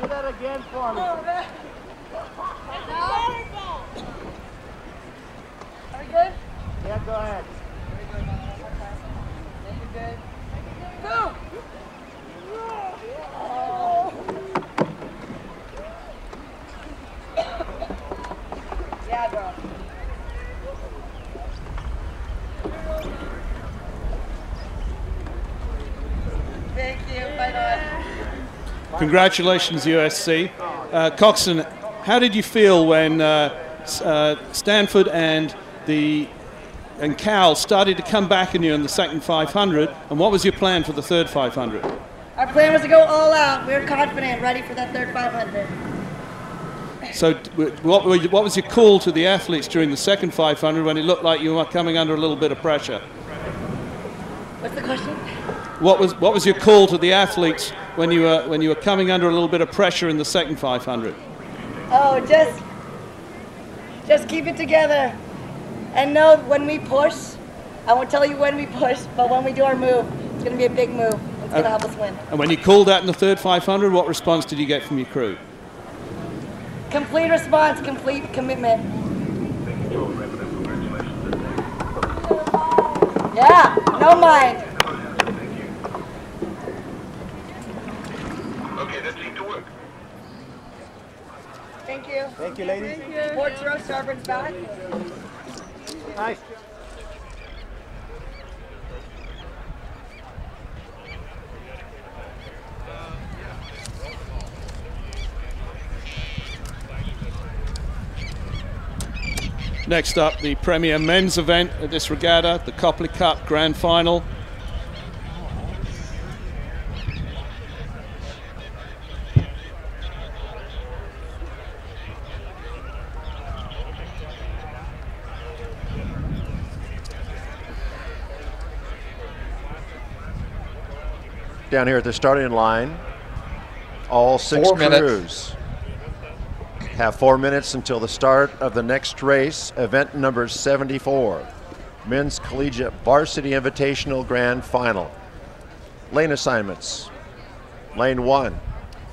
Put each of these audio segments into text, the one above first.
Do that again for me. Oh, man. Are we good? Yeah, go ahead. Make it good. Go! Oh. Yeah, girl. Thank you. Bye-bye. Congratulations, USC. Coxon, how did you feel when Stanford and Cal started to come back on you in the second 500, and what was your plan for the third 500? Our plan was to go all out. We were confident, ready for that third 500. So what was your call to the athletes during the second 500 when it looked like you were coming under a little bit of pressure? What's the question? What was your call to the athletes when you were coming under a little bit of pressure in the second 500? Oh, just keep it together. And know when we push, I won't tell you when we push, but when we do our move, it's going to be a big move. It's going to help us win. And when you called that in the third 500, what response did you get from your crew? Complete response, complete commitment. Yeah, no mind. Okay, that seemed to work. Thank you. Thank you, ladies. Thank you. Sports row, starboard's back. Nice. Next up, the premier men's event at this regatta, the Copley Cup Grand Final. Down here at the starting line, all 6 4 crews minutes. have 4 minutes until the start of the next race, event number 74, Men's Collegiate Varsity Invitational Grand Final. Lane assignments: Lane 1,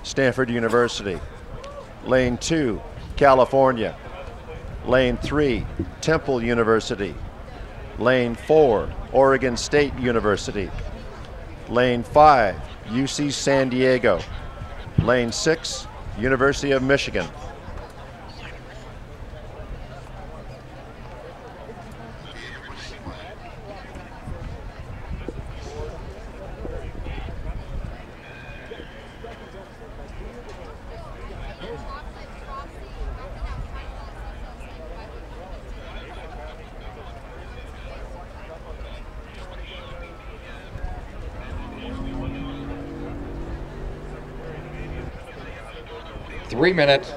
Stanford University. Lane 2, California. Lane 3, Temple University. Lane 4, Oregon State University. Lane 5, UC San Diego. Lane 6, University of Michigan. Three minutes.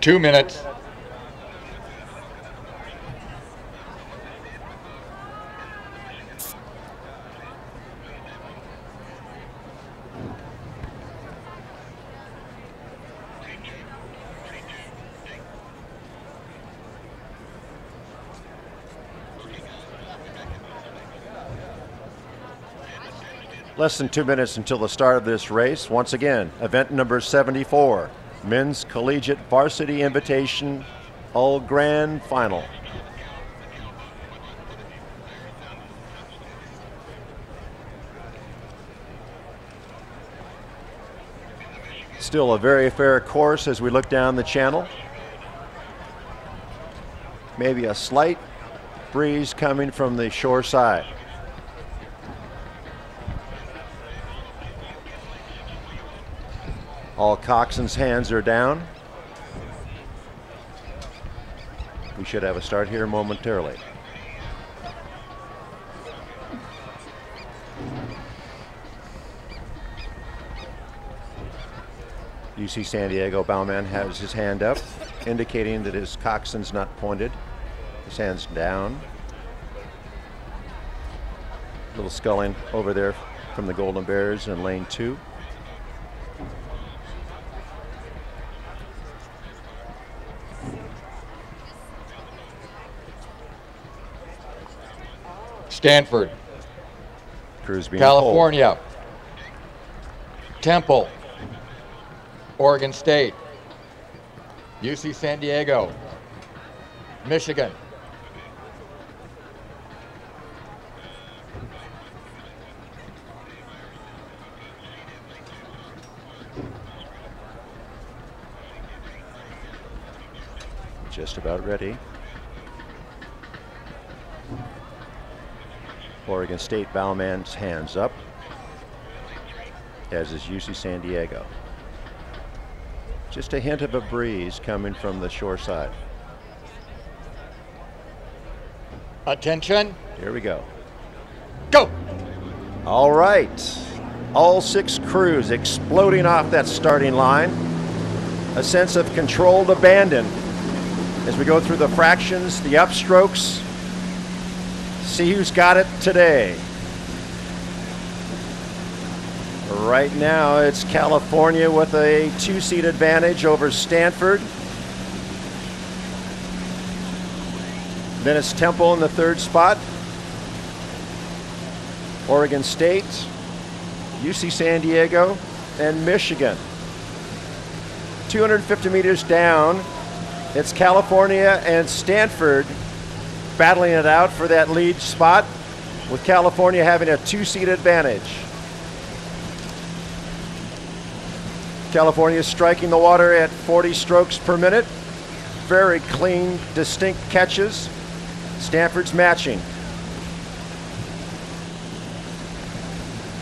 Two minutes. Less than 2 minutes until the start of this race. Once again, event number 74, Men's Collegiate Varsity Invitation All Grand Final. Still a very fair course as we look down the channel. Maybe a slight breeze coming from the shore side. All coxswains' hands are down. We should have a start here momentarily. UC San Diego bowman has his hand up, indicating that his coxswain's not pointed. His hand's down. A little sculling over there from the Golden Bears in lane 2. Stanford. Crews being California. Temple. Oregon State. UC San Diego. Michigan. Just about ready. Oregon State bowman's hands up, as is UC San Diego. Just a hint of a breeze coming from the shore side. Attention. Here we go. Go. All right. All 6 crews exploding off that starting line. A sense of controlled abandon as we go through the fractions, the upstrokes. See who's got it today. Right now it's California with a 2-seat advantage over Stanford. Then it's Temple in the 3rd spot. Oregon State, UC San Diego, and Michigan. 250 meters down, it's California and Stanford battling it out for that lead spot, with California having a 2-seat advantage. California striking the water at 40 strokes per minute. Very clean, distinct catches. Stanford's matching.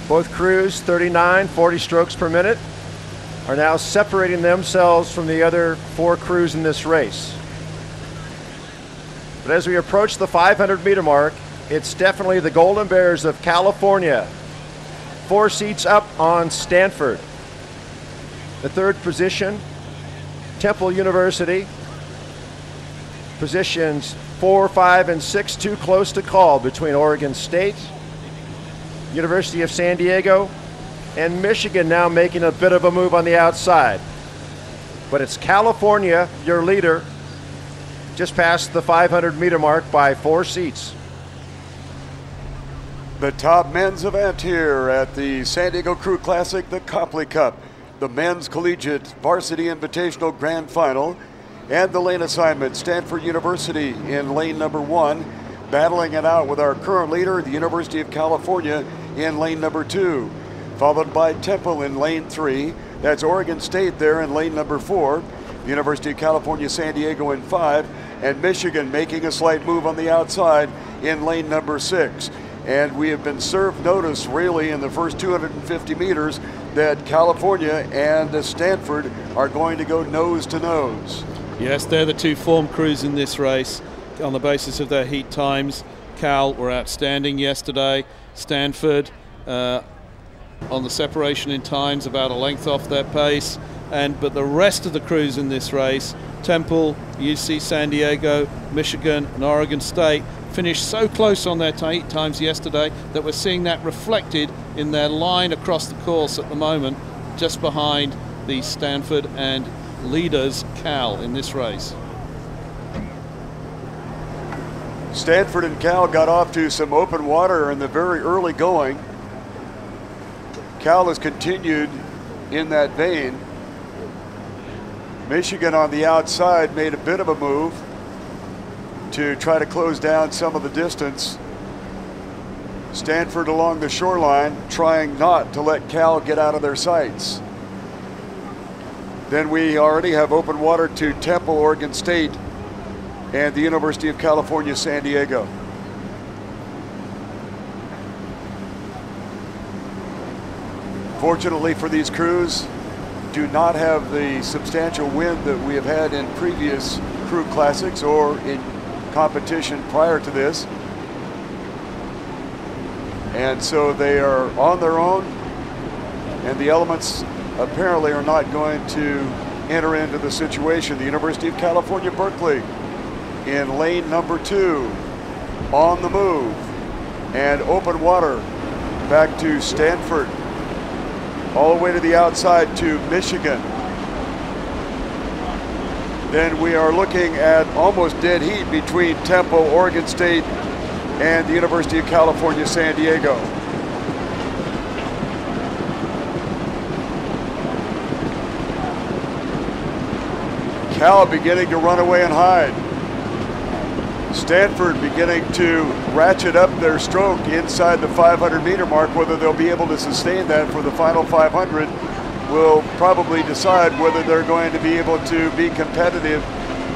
Both crews, 39, 40 strokes per minute, are now separating themselves from the other 4 crews in this race. But as we approach the 500-meter mark, it's definitely the Golden Bears of California. 4 seats up on Stanford. The 3rd position, Temple University. Positions 4, 5, and 6 too close to call between Oregon State, University of San Diego, and Michigan now making a bit of a move on the outside. But it's California, your leader, just past the 500-meter mark by 4 seats. The top men's event here at the San Diego Crew Classic, the Copley Cup, the Men's Collegiate Varsity Invitational Grand Final, and the lane assignment, Stanford University in lane number 1, battling it out with our current leader, the University of California, in lane number 2, followed by Temple in lane 3. That's Oregon State there in lane number 4, University of California, San Diego in 5, and Michigan making a slight move on the outside in lane number 6. And we have been served notice really in the first 250 meters that California and Stanford are going to go nose to nose. Yes, they're the 2 form crews in this race on the basis of their heat times. Cal were outstanding yesterday. Stanford on the separation in times about a length off their pace. But the rest of the crews in this race, Temple, UC San Diego, Michigan, and Oregon State, finished so close on their heat times yesterday that we're seeing that reflected in their line across the course at the moment, just behind the Stanford and leaders Cal in this race. Stanford and Cal got off to some open water in the very early going. Cal has continued in that vein. Michigan on the outside made a bit of a move to try to close down some of the distance. Stanford along the shoreline trying not to let Cal get out of their sights. Then we already have open water to Temple, Oregon State, and the University of California, San Diego. Fortunately for these crews, do not have the substantial wind that we have had in previous crew classics or in competition prior to this. And so they are on their own, and the elements apparently are not going to enter into the situation. The University of California, Berkeley in lane number 2, on the move, and open water back to Stanford, all the way to the outside to Michigan. Then we are looking at almost dead heat between Temple, Oregon State, and the University of California, San Diego. Cal beginning to run away and hide. Stanford beginning to ratchet up their stroke inside the 500-meter mark. Whether they'll be able to sustain that for the final 500 will probably decide whether they're going to be able to be competitive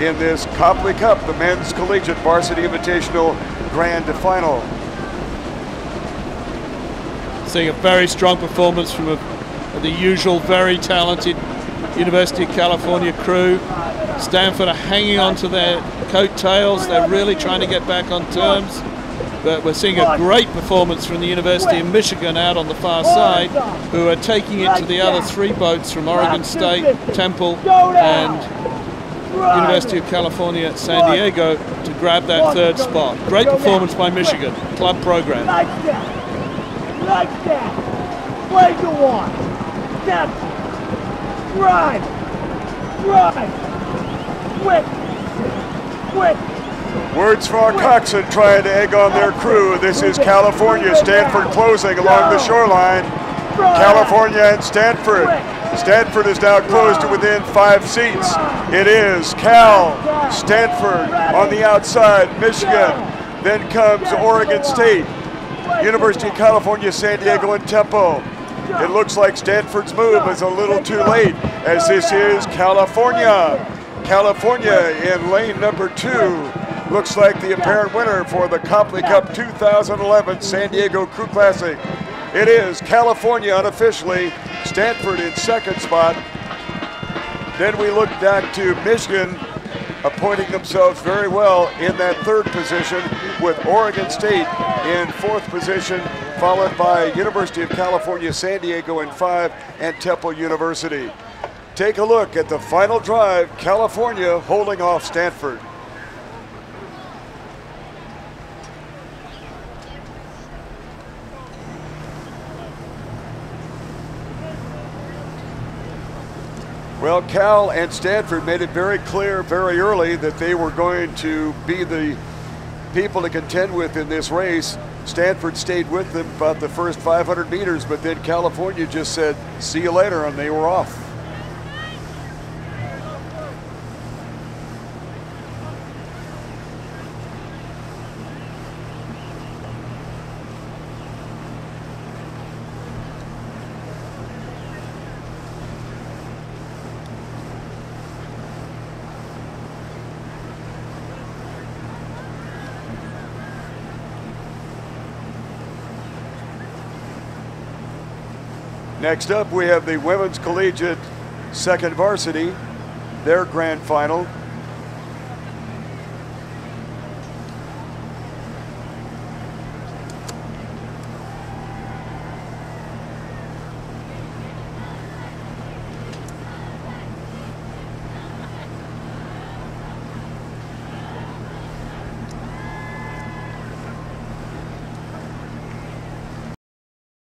in this Copley Cup, the Men's Collegiate Varsity Invitational Grand Final. Seeing a very strong performance from the usual very talented University of California crew. Stanford are hanging on to their coattails. They're really trying to get back on terms. But we're seeing a great performance from the University of Michigan out on the far side, who are taking it to the other 3 boats from Oregon State, Temple, and University of California, San Diego, to grab that 3rd spot. Great performance by Michigan. Club program. Like that. Like that. Play the one. Step. Drive. Drive. Quick. Quick. Words from our coxswain trying to egg on their crew. This is California. Stanford closing along the shoreline. California and Stanford. Stanford is now closed to within 5 seats. It is Cal, Stanford on the outside, Michigan. Then comes Oregon State, University of California, San Diego, and Temple. It looks like Stanford's move is a little too late, as this is California. California in lane number 2 looks like the apparent winner for the Copley Cup 2011 San Diego Crew Classic. It is California unofficially, Stanford in 2nd spot. Then we look back to Michigan appointing themselves very well in that 3rd position, with Oregon State in 4th position, followed by University of California, San Diego in 5, and Temple University. Take a look at the final drive, California holding off Stanford. Well, Cal and Stanford made it very clear very early that they were going to be the people to contend with in this race. Stanford stayed with them about the first 500 meters, but then California just said, see you later, and they were off. Next up, we have the Women's Collegiate 2nd Varsity, their grand final.